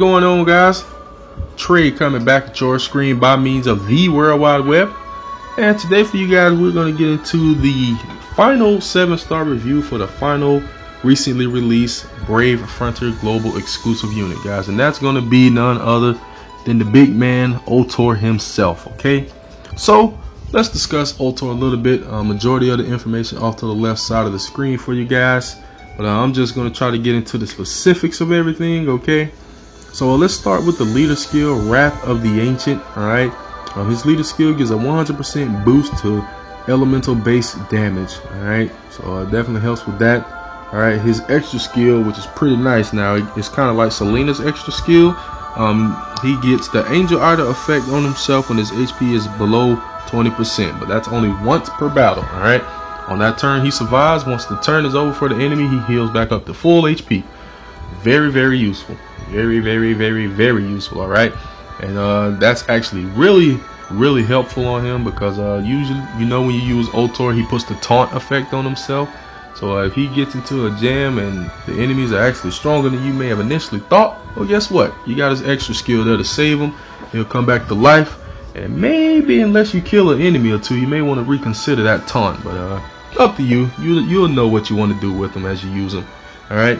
going on, guys? Trey coming back at your screen by means of the World Wide Web. And today for you guys, we're going to get into the final 7-star review for the final recently released Brave Frontier Global exclusive unit, guys. And that's going to be none other than the big man, Ultor himself, okay? So, let's discuss Ultor a little bit. Majority of the information off to the left side of the screen for you guys. But I'm just going to try to get into the specifics of everything, okay? So let's start with the leader skill, Wrath of the Ancient, alright? His leader skill gives a 100% boost to elemental base damage, alright? So it definitely helps with that. Alright, his extra skill, which is pretty nice now, it's kind of like Selena's extra skill. He gets the Angel Idol effect on himself when his HP is below 20%, but that's only once per battle, alright? On that turn he survives. Once the turn is over for the enemy, he heals back up to full HP. Very, very useful. Very, very, very, very useful, alright? And that's actually really helpful on him because usually, you know, when you use Ultor, he puts the taunt effect on himself. So if he gets into a jam and the enemies are actually stronger than you may have initially thought, well, guess what? You got his extra skill there to save him. He'll come back to life. And maybe, unless you kill an enemy or two, you may want to reconsider that taunt. But up to you. You'll know what you want to do with them as you use them. Alright.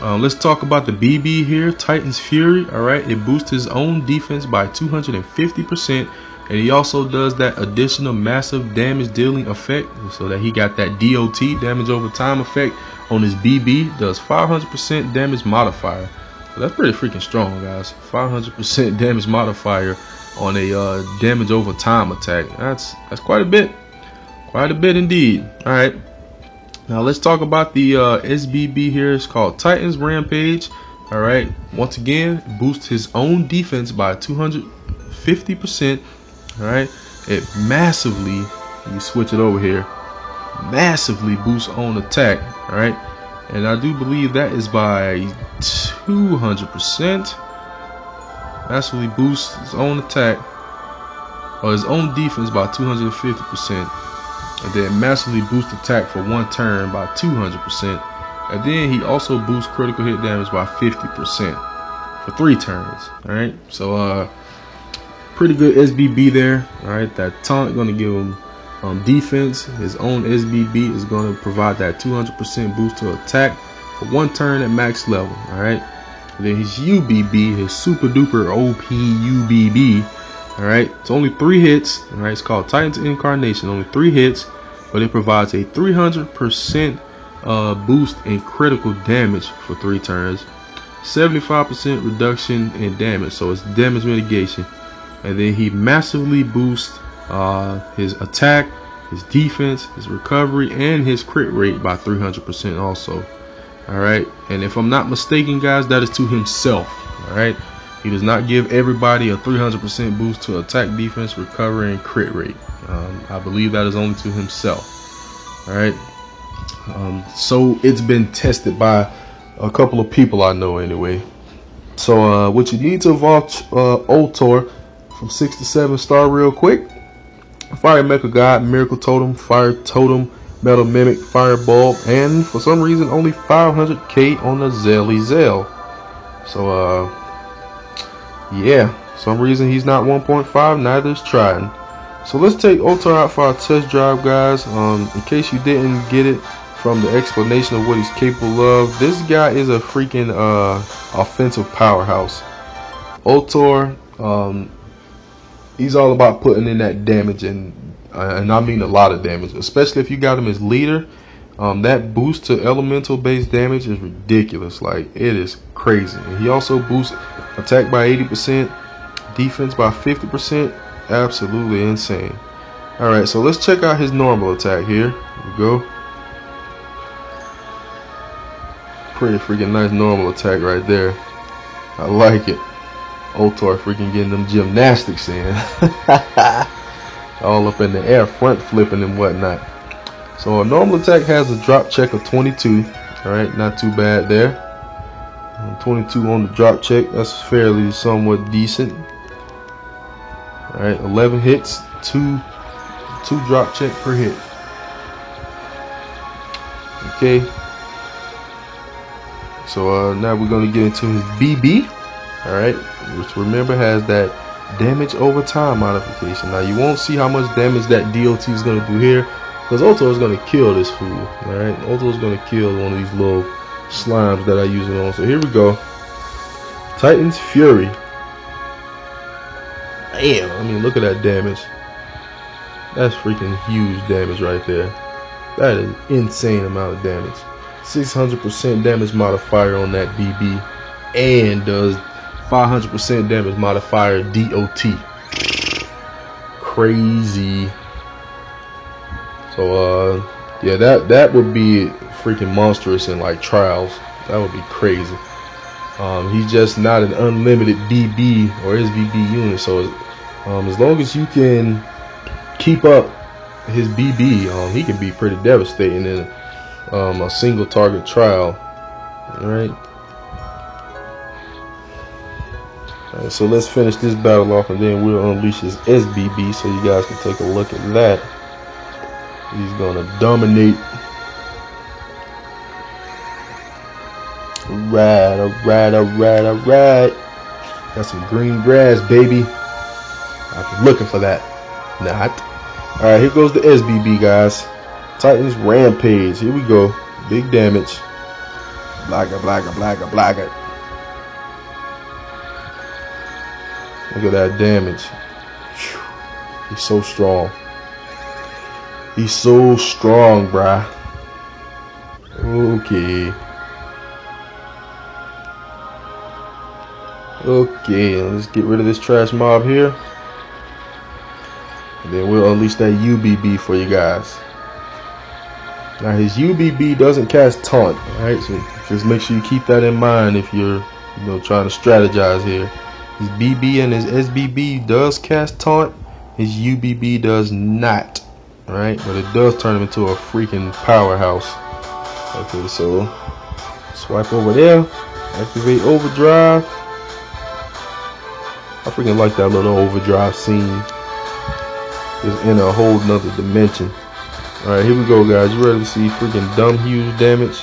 Let's talk about the BB here. Titan's Fury. Alright. It boosts his own defense by 250%. And he also does that additional massive damage dealing effect. So that he got that DOT, damage over time effect, on his BB. Does 500% damage modifier. So that's pretty freaking strong, guys. 500% damage modifier on a damage over time attack. That's quite a bit indeed. All right, now let's talk about the SBB here. It's called Titan's Rampage. All right, once again, boosts his own defense by 250%. All right, it massively, you switch it over here, massively boosts own attack. All right, and I do believe that is by 200%. Massively boosts his own attack or his own defense by 250%, and then massively boosts attack for one turn by 200%, and then he also boosts critical hit damage by 50% for 3 turns. All right, so pretty good SBB there. All right, that taunt going to give him defense. His own SBB is going to provide that 200% boost to attack for 1 turn at max level. All right. And then his UBB, his super duper OP UBB, alright, it's only 3 hits, alright, it's called Titan's Incarnation, only 3 hits, but it provides a 300% boost in critical damage for 3 turns, 75% reduction in damage, so it's damage mitigation, and then he massively boosts his attack, his defense, his recovery, and his crit rate by 300% also. Alright, and if I'm not mistaken, guys, that is to himself. Alright, he does not give everybody a 300% boost to attack, defense, recovery, and crit rate. I believe that is only to himself. Alright, so it's been tested by a couple of people I know anyway. So what you need to evolve Ultor from 6 to 7 star real quick: Fire Mecha God, Miracle Totem, Fire Totem, Metal Mimic, Fireball, and for some reason only 500k on the Zelly Zell. So yeah, some reason he's not 1.5, neither is Trident. So let's take Ultor out for our test drive, guys. In case you didn't get it from the explanation of what he's capable of, this guy is a freaking offensive powerhouse. Ultor, he's all about putting in that damage, and I mean a lot of damage, especially if you got him as leader. That boost to elemental based damage is ridiculous. Like, it is crazy. And he also boosts attack by 80%, defense by 50%. Absolutely insane. Alright, so let's check out his normal attack here. Here we go. Pretty freaking nice normal attack right there. I like it. Ultor freaking getting them gymnastics in. All up in the air, front flipping and whatnot. So a normal attack has a drop check of 22. Alright, not too bad there. 22 on the drop check, that's fairly somewhat decent. Alright, 11 hits, 2 drop check per hit. Okay. So now we're gonna get into his BB. Alright, which remember has that damage over time modification. Now you won't see how much damage that DOT is going to do here, because Ultor is going to kill this fool. Alright, Ultor is going to kill one of these little slimes that I use it on. So here we go. Titan's Fury. Damn, I mean, look at that damage. That's freaking huge damage right there. That is insane amount of damage. 600% damage modifier on that BB, and does 500% damage modifier DOT. Crazy. So yeah, that would be freaking monstrous in like trials. That would be crazy. He's just not an unlimited BB or SBB unit, so as long as you can keep up his BB, he can be pretty devastating in a single target trial. Alright, so let's finish this battle off, and then we'll unleash his SBB so you guys can take a look at that. He's gonna dominate. Alright. Got some green grass, baby. I was looking for that. Not. Alright, here goes the SBB, guys. Titans Rampage. Here we go. Big damage. Blagger. Look at that damage. He's so strong. He's so strong, bruh. Okay, let's get rid of this trash mob here. And then we'll unleash that UBB for you guys. Now his UBB doesn't cast taunt, alright? So just make sure you keep that in mind if you're trying to strategize here. His BB and his SBB does cast taunt. His UBB does not. Alright, but it does turn him into a freaking powerhouse. Okay, so swipe over there, activate overdrive. I freaking like that little overdrive scene. Just in a whole nother dimension. Alright, here we go, guys. You ready to see freaking dumb huge damage?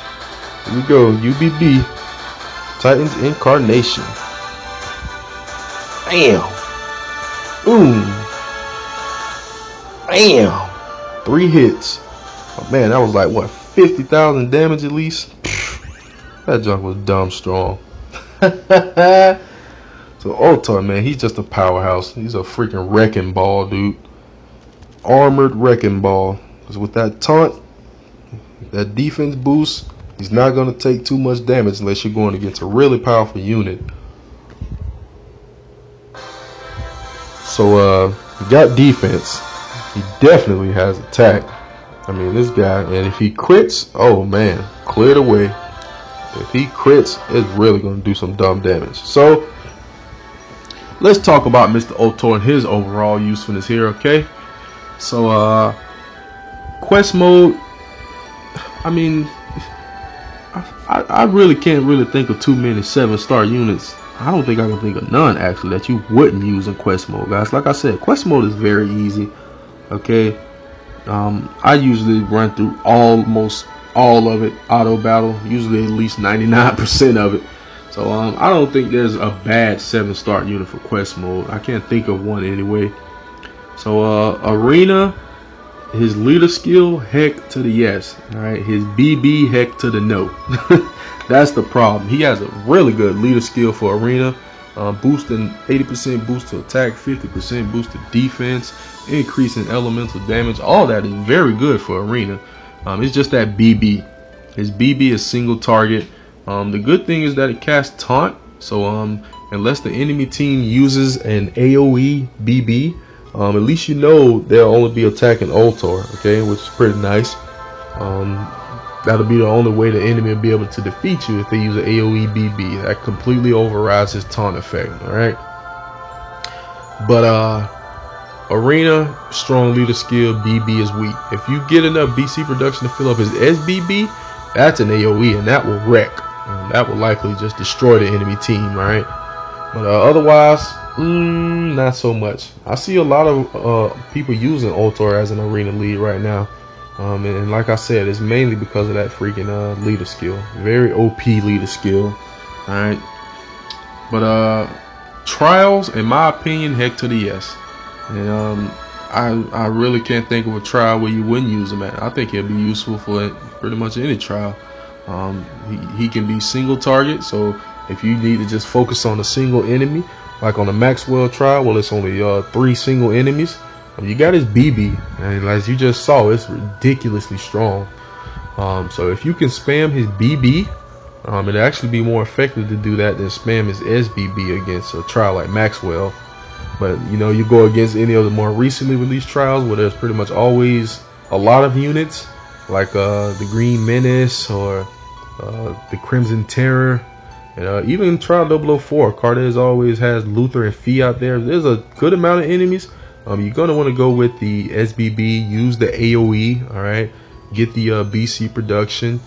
Here we go, UBB. Titan's Incarnation. Bam! Boom! Bam! 3 hits. Oh man, that was like what, 50,000 damage at least? That junk was dumb strong. So Ultor, man, he's just a powerhouse. He's a freaking wrecking ball, dude. Armored wrecking ball. Because with that taunt, that defense boost, he's not going to take too much damage unless you're going against a really powerful unit. So he got defense. He definitely has attack. I mean, this guy, and if he crits, oh man, cleared away. If he crits, it's really going to do some dumb damage. So let's talk about Mr. Ultor and his overall usefulness here, okay? So quest mode, I mean, I really can't really think of too many 7-star units. I don't think I can think of none actually that you wouldn't use in quest mode, guys. Like I said, quest mode is very easy. Okay, I usually run through almost all of it auto battle, usually at least 99% of it. So I don't think there's a bad 7-star unit for quest mode. I can't think of one anyway. So arena, his leader skill, heck to the yes. All right, his BB, heck to the no. That's the problem. He has a really good leader skill for arena, boosting 80% boost to attack, 50% boost to defense, increasing elemental damage. All that is very good for arena. It's just that BB. His BB is single target. The good thing is that it casts taunt. So unless the enemy team uses an AoE BB, at least you know they'll only be attacking Ultor, okay, which is pretty nice. That'll be the only way the enemy will be able to defeat you if they use an AoE BB. That completely overrides his taunt effect, alright? But arena, strong leader skill, BB is weak. If you get enough BC production to fill up his SBB, that's an AoE, and that will wreck. That will likely just destroy the enemy team, right? But otherwise, not so much. I see a lot of people using Ultor as an arena lead right now. And like I said, it's mainly because of that freaking leader skill. Very OP leader skill. Alright. But trials, in my opinion, heck to the yes. And I really can't think of a trial where you wouldn't use him at. I think he'll be useful for pretty much any trial. He can be single target, so if you need to just focus on a single enemy, like on the Maxwell trial, well, it's only 3 single enemies. You got his BB, and as you just saw, it's ridiculously strong. So if you can spam his BB, it'd actually be more effective to do that than spam his SBB against a trial like Maxwell. But you know, you go against any of the more recently released trials where there's pretty much always a lot of units, like the Green Menace or the Crimson Terror, and even trial 004. Cardez always has Ultor and Fee out there. There's a good amount of enemies. You're gonna want to go with the SBB, use the AOE, all right, get the BC production,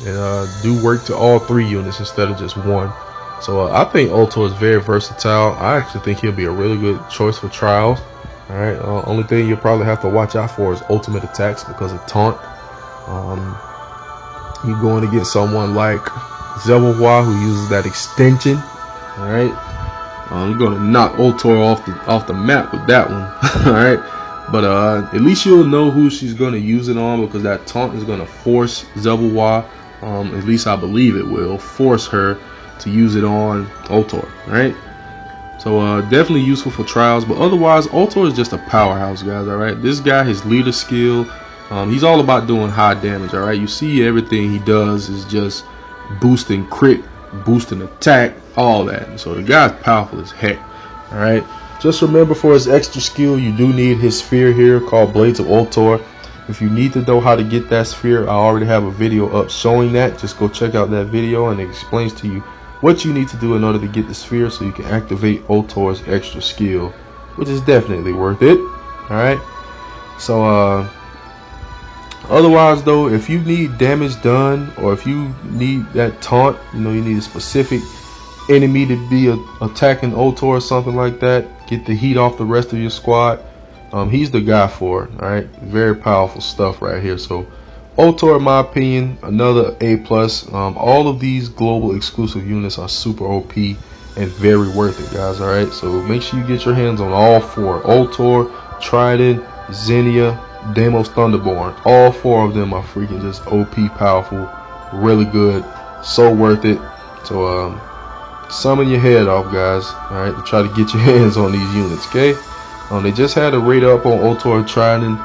and do work to all 3 units instead of just 1. So I think Ultor is very versatile. I actually think he'll be a really good choice for trials. All right, only thing you'll probably have to watch out for is ultimate attacks because of taunt. You're going to get someone like Zelwa who uses that extension. All right. I'm gonna knock Ultor off the map with that one. Alright, but at least you'll know who she's gonna use it on, because that taunt is gonna force Zelwa, at least I believe it will force her to use it on Ultor. Right, so definitely useful for trials, but otherwise Ultor is just a powerhouse, guys. Alright, this guy, his leader skill, he's all about doing high damage. Alright, you see everything he does is just boosting crit, boosting attack, all that. So the guy's powerful as heck. All right, just remember, for his extra skill, you do need his sphere here called Blades of Ultor. If you need to know how to get that sphere, I already have a video up showing that. Just go check out that video, and it explains to you what you need to do in order to get the sphere so you can activate Ultor's extra skill, which is definitely worth it. All right, so otherwise though, if you need damage done, or if you need that taunt, you know, you need a specific enemy to be attacking Ultor or something like that, get the heat off the rest of your squad, he's the guy for it. All right, very powerful stuff right here. So Ultor, in my opinion, another A+. All of these global exclusive units are super OP and very worth it, guys. All right, so make sure you get your hands on all 4: Ultor, Trident, Xenia, Deimos Thunderborn. All 4 of them are freaking just OP powerful, really good, so worth it. So summon your head off, guys. All right, to try to get your hands on these units. Okay, they just had a rate up on Ultor Trident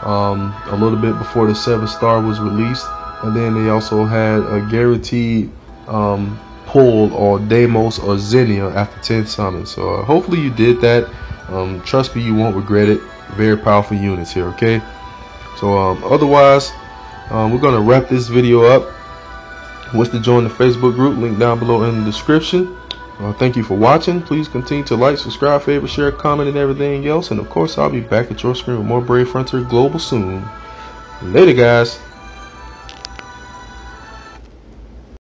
a little bit before the 7-star was released, and then they also had a guaranteed pull on Deimos or Xenia after 10 summons. So hopefully you did that. Trust me, you won't regret it. Very powerful units here. Okay, so otherwise, we're gonna wrap this video up. What's to join the Facebook group, link down below in the description. Thank you for watching. Please continue to like, subscribe, favorite, share, comment, and everything else. And of course, I'll be back at your screen with more Brave Frontier Global soon. Later, guys.